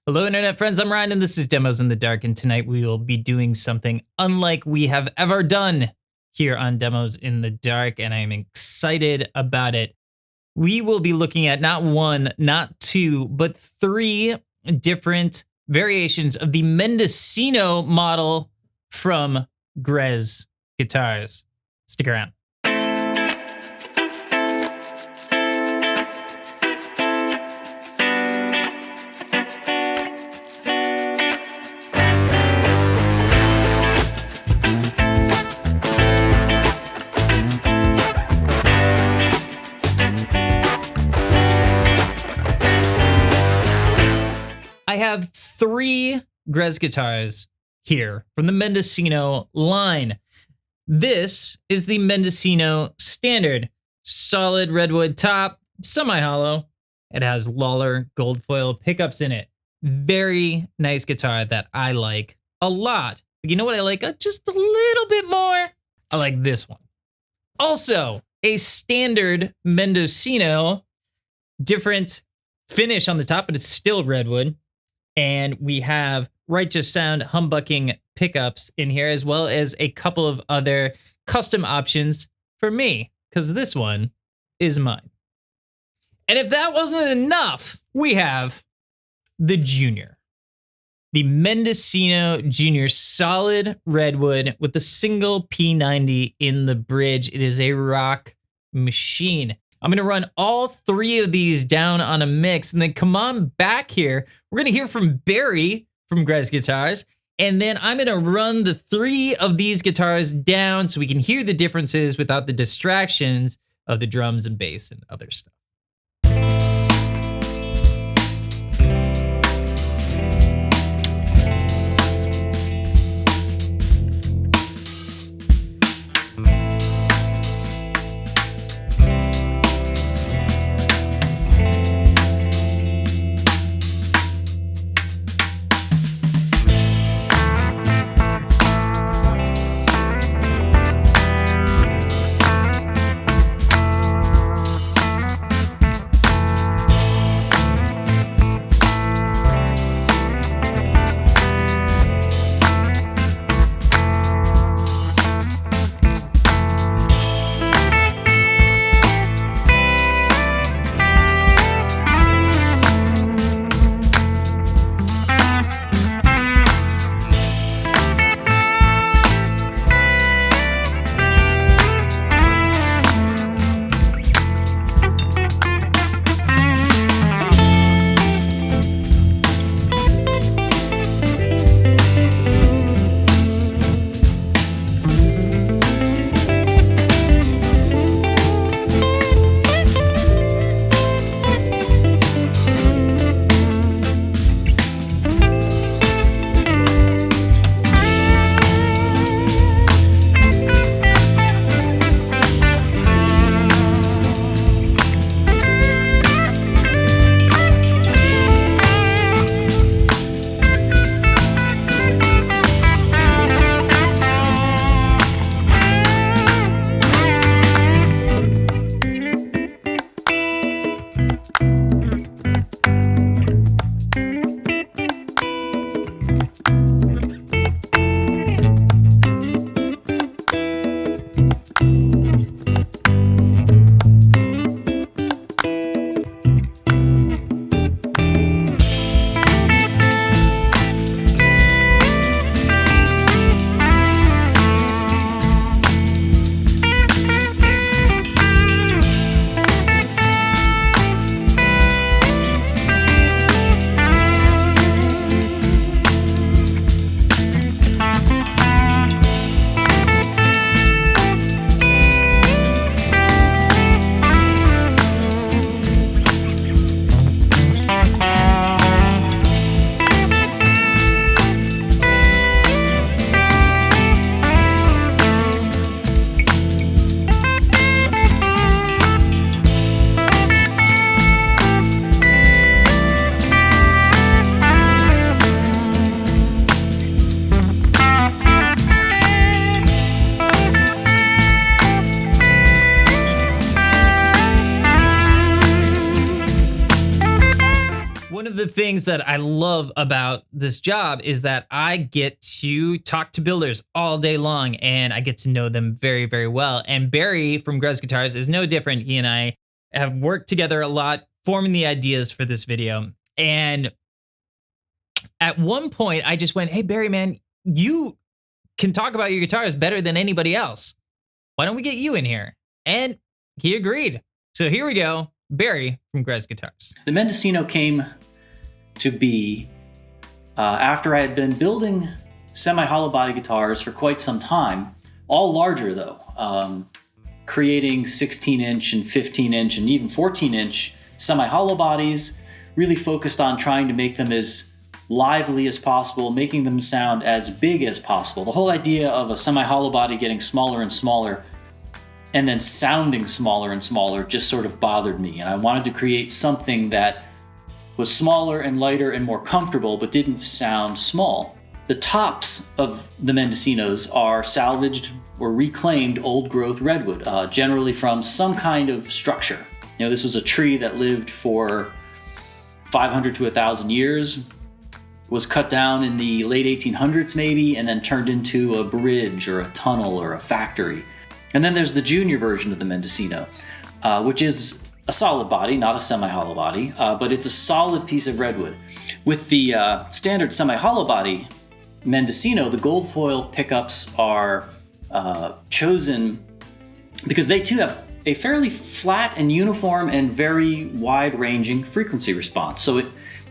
Hello, internet friends. I'm Ryan, and this is Demos in the Dark. And tonight we will be doing something unlike we have ever done here on Demos in the Dark, and I'm excited about it. We will be looking at not one, not two, but three different variations of the Mendocino model from Grez Guitars. Stick around. I have three Grez guitars here from the Mendocino line. This is the Mendocino Standard. Solid redwood top, semi-hollow. It has Lawler gold foil pickups in it. Very nice guitar that I like a lot. But you know what I like just a little bit more? I like this one. Also, a standard Mendocino, different finish on the top, but it's still redwood. And we have Righteous Sound humbucking pickups in here, as well as a couple of other custom options for me, because this one is mine. And if that wasn't enough, we have the Junior. The Mendocino Junior solid redwood with a single P90 in the bridge. It is a rock machine. I'm going to run all three of these down on a mix and then come on back here. We're going to hear from Barry from Grez Guitars. And then I'm going to run the three of these guitars down so we can hear the differences without the distractions of the drums and bass and other stuff. the things that I love about this job is that I get to talk to builders all day long and I get to know them very, very well. And Barry from Grez Guitars is no different. He and I have worked together a lot, forming the ideas for this video. And at one point, I just went, hey, Barry, man, you can talk about your guitars better than anybody else. Why don't we get you in here? And he agreed. So here we go. Barry from Grez Guitars. The Mendocino came to be after I had been building semi-hollow body guitars for quite some time, all larger though, creating 16-inch and 15-inch and even 14-inch semi-hollow bodies, really focused on trying to make them as lively as possible, making them sound as big as possible. The whole idea of a semi-hollow body getting smaller and smaller and then sounding smaller and smaller just sort of bothered me. And I wanted to create something that was smaller and lighter and more comfortable, but didn't sound small. The tops of the Mendocinos are salvaged or reclaimed old growth redwood, generally from some kind of structure. You know, this was a tree that lived for 500 to 1,000 years, was cut down in the late 1800s maybe, and then turned into a bridge or a tunnel or a factory. And then there's the junior version of the Mendocino, which is a solid body, not a semi-hollow body, but it's a solid piece of redwood. With the standard semi-hollow body Mendocino, the gold foil pickups are chosen because they too have a fairly flat and uniform and very wide-ranging frequency response. So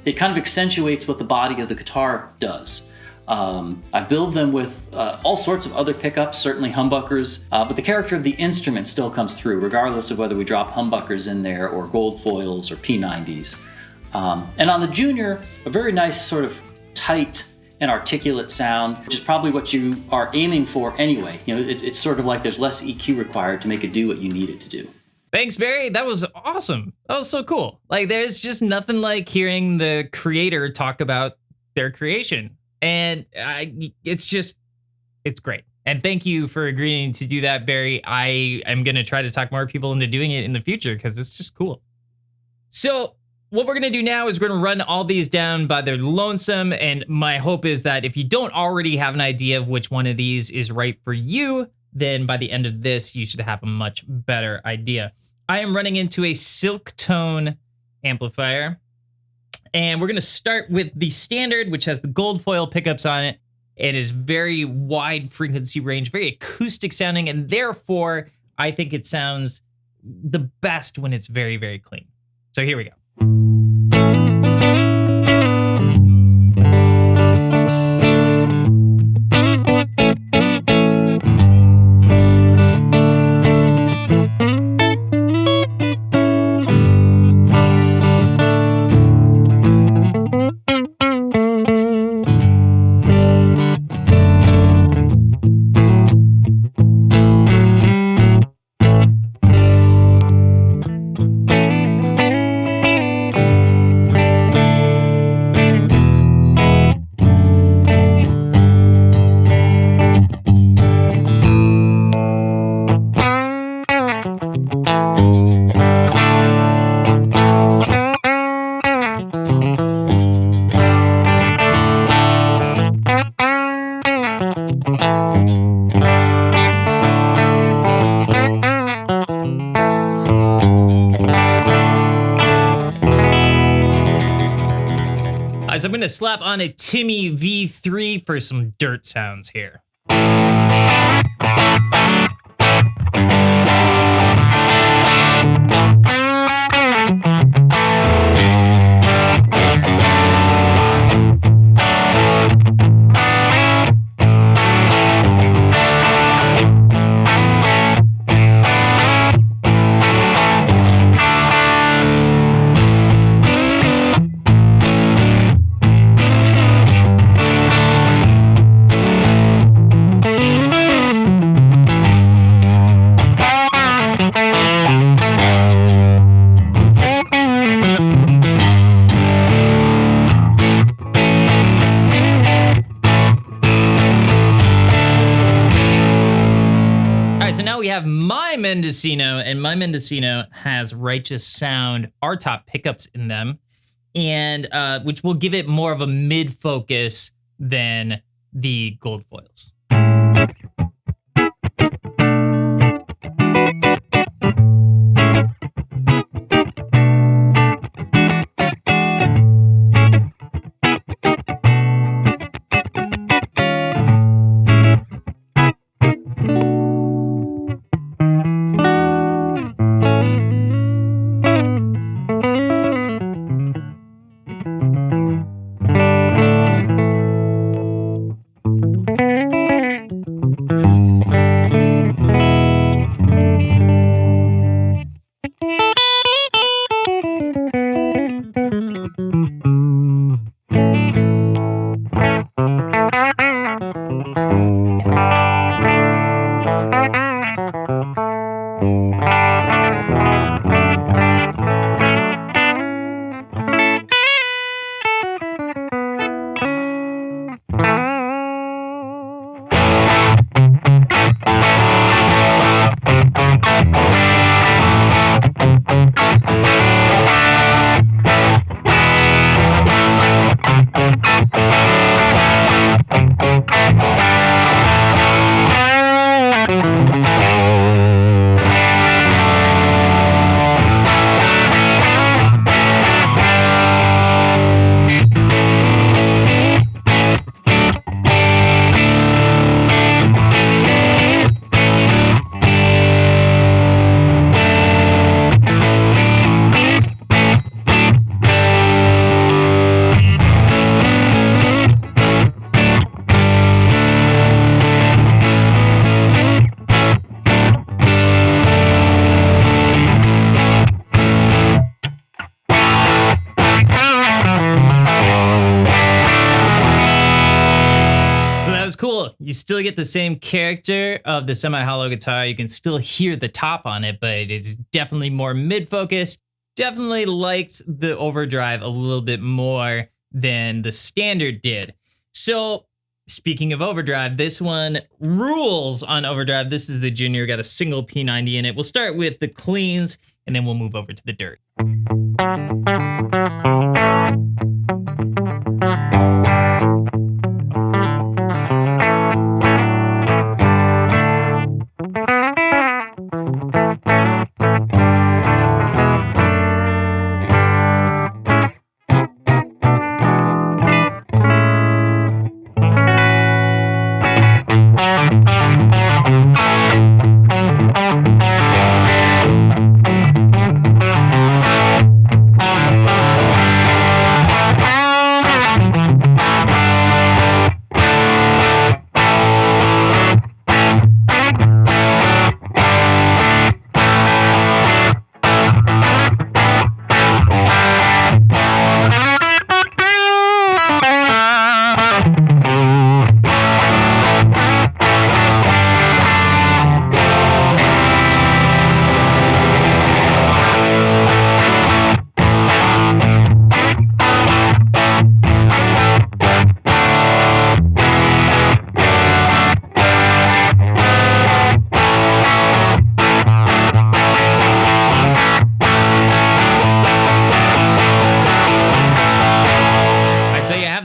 it kind of accentuates what the body of the guitar does. I build them with all sorts of other pickups, certainly humbuckers, but the character of the instrument still comes through, regardless of whether we drop humbuckers in there or gold foils or P90s. And on the Junior, a very nice sort of tight and articulate sound, which is probably what you are aiming for anyway. You know, it's sort of like there's less EQ required to make it do what you need it to do. Thanks, Barry. That was awesome. That was so cool. Like, there's just nothing like hearing the creator talk about their creation. And it's great. And thank you for agreeing to do that, Barry. I am going to try to talk more people into doing it in the future because it's just cool. So what we're going to do now is we're going to run all these down by their lonesome. And my hope is that if you don't already have an idea of which one of these is right for you, then by the end of this, you should have a much better idea. I am running into a silk tone amplifier. And we're going to start with the standard, which has the gold foil pickups on it. It is very wide frequency range, very acoustic sounding, and therefore, I think it sounds the best when it's very, very clean. So here we go. So I'm going to slap on a Timmy V3 for some dirt sounds here. So now we have my Mendocino, and my Mendocino has Righteous Sound R-top pickups in them. and which will give it more of a mid focus than the gold foils. Cool. You still get the same character of the semi-hollow guitar. You can still hear the top on it, but it is definitely more mid-focused. Definitely liked the overdrive a little bit more than the standard did. So speaking of overdrive, this one rules on overdrive. This is the Junior, got a single P90 in it. We'll start with the cleans and then we'll move over to the dirt.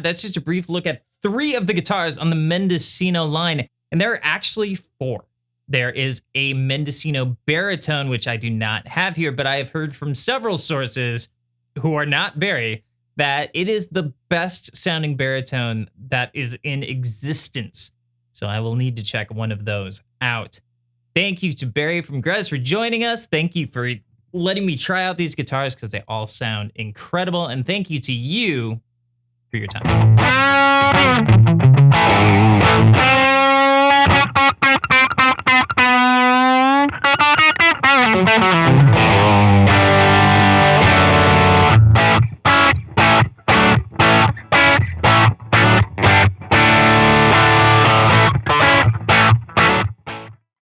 That's just a brief look at 3 of the guitars on the Mendocino line, and there are actually 4. There is a Mendocino baritone, which I do not have here, but I have heard from several sources who are not Barry that it is the best sounding baritone that is in existence. So I will need to check one of those out. Thank you to Barry from Grez for joining us. Thank you for letting me try out these guitars because they all sound incredible. And thank you to you for your time.